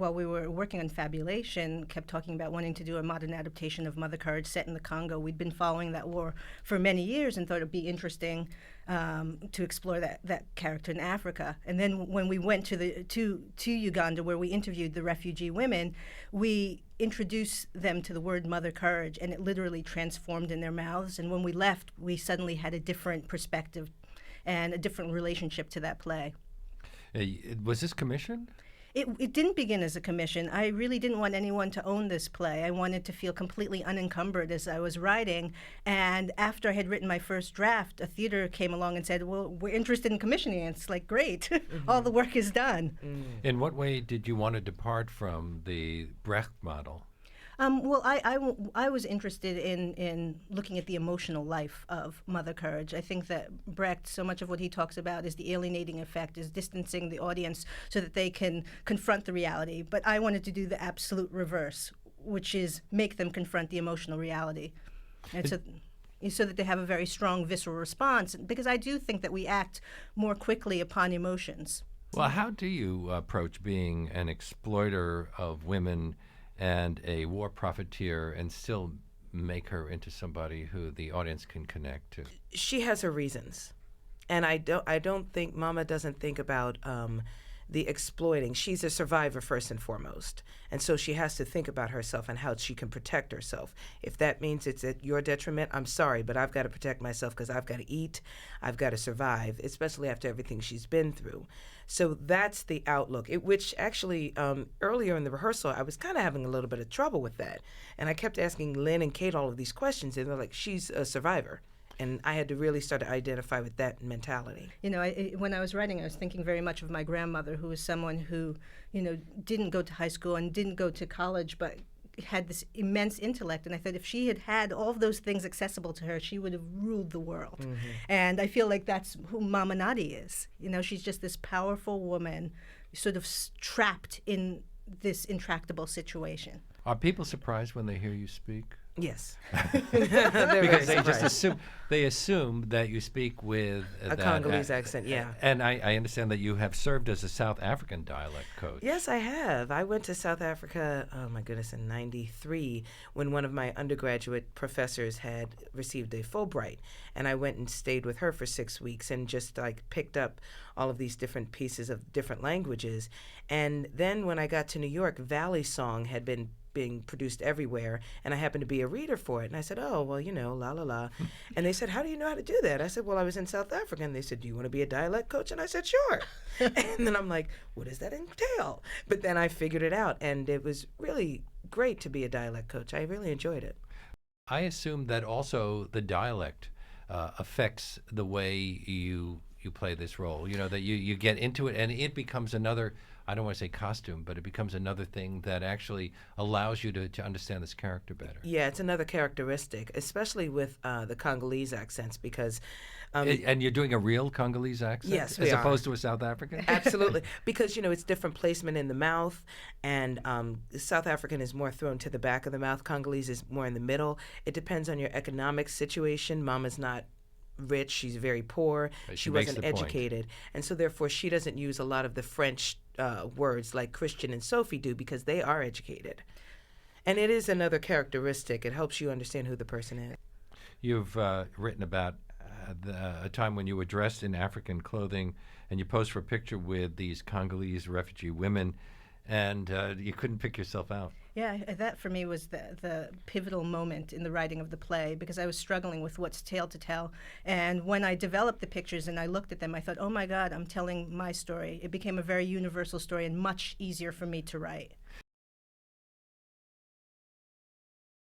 while we were working on Fabulation, kept talking about wanting to do a modern adaptation of Mother Courage set in the Congo. We'd been following that war for many years and thought it'd be interesting to explore that character in Africa. And then when we went to Uganda, where we interviewed the refugee women, we introduced them to the word Mother Courage, and it literally transformed in their mouths. And when we left, we suddenly had a different perspective and a different relationship to that play. Was this commissioned? It didn't begin as a commission. I really didn't want anyone to own this play. I wanted to feel completely unencumbered as I was writing. And after I had written my first draft, a theater came along and said, well, we're interested in commissioning it. It's like, great, all the work is done. In what way did you want to depart from the Brecht model? Well, I was interested in looking at the emotional life of Mother Courage. I think that Brecht, so much of what he talks about is the alienating effect, is distancing the audience so that they can confront the reality. But I wanted to do the absolute reverse, which is make them confront the emotional reality. And so that they have a very strong visceral response, because I do think that we act more quickly upon emotions. Well, how do you approach being an exploiter of women and a war profiteer and still make her into somebody who the audience can connect to? She has her reasons, and I don't think Mama doesn't think about the exploiting. She's a survivor first and foremost, and so she has to think about herself and how she can protect herself. If that means it's at your detriment, I'm sorry, but I've got to protect myself because I've got to eat, I've got to survive, especially after everything she's been through. So that's the outlook, which actually earlier in the rehearsal, I was kind of having a little bit of trouble with that. And I kept asking Lynn and Kate all of these questions, and they're like, she's a survivor. And I had to really start to identify with that mentality. You know, when I was writing, I was thinking very much of my grandmother, who was someone who, you know, didn't go to high school and didn't go to college, but had this immense intellect. And I thought if she had had all of those things accessible to her, she would have ruled the world. And I feel like that's who Mama Nadi is. You know, she's just this powerful woman, sort of trapped in this intractable situation. Are people surprised when they hear you speak? Yes. Because they assume that you speak with a Congolese accent, yeah. And I understand that you have served as a South African dialect coach. Yes, I have. I went to South Africa, oh my goodness, in '93 when one of my undergraduate professors had received a Fulbright. And I went and stayed with her for 6 weeks and just like picked up all of these different pieces of different languages. And then when I got to New York, Valley Song had been being produced everywhere, and I happened to be a reader for it. And I said, oh, well, you know, la, la, la. And they said, how do you know how to do that? I said, well, I was in South Africa. And they said, do you want to be a dialect coach? And I said, sure. And then I'm like, what does that entail? But then I figured it out, and it was really great to be a dialect coach. I really enjoyed it. I assume that also the dialect affects the way you play this role. You know, that you get into it, and it becomes another, I don't want to say costume, but it becomes another thing that actually allows you to understand this character better. Yeah, it's another characteristic, especially with the Congolese accents, because... and you're doing a real Congolese accent? Yes, as opposed to a South African? Absolutely, because, you know, it's different placement in the mouth, and South African is more thrown to the back of the mouth. Congolese is more in the middle. It depends on your economic situation. Mama's not rich, she's very poor, she wasn't educated, and so therefore she doesn't use a lot of the French words like Christian and Sophie do, because they are educated. And it is another characteristic. It helps you understand who the person is. You've written about a time when you were dressed in African clothing and you posed for a picture with these Congolese refugee women, and you couldn't pick yourself out. Yeah, that for me was the pivotal moment in the writing of the play, because I was struggling with what's tale to tell. And when I developed the pictures and I looked at them, I thought, oh my God, I'm telling my story. It became a very universal story and much easier for me to write.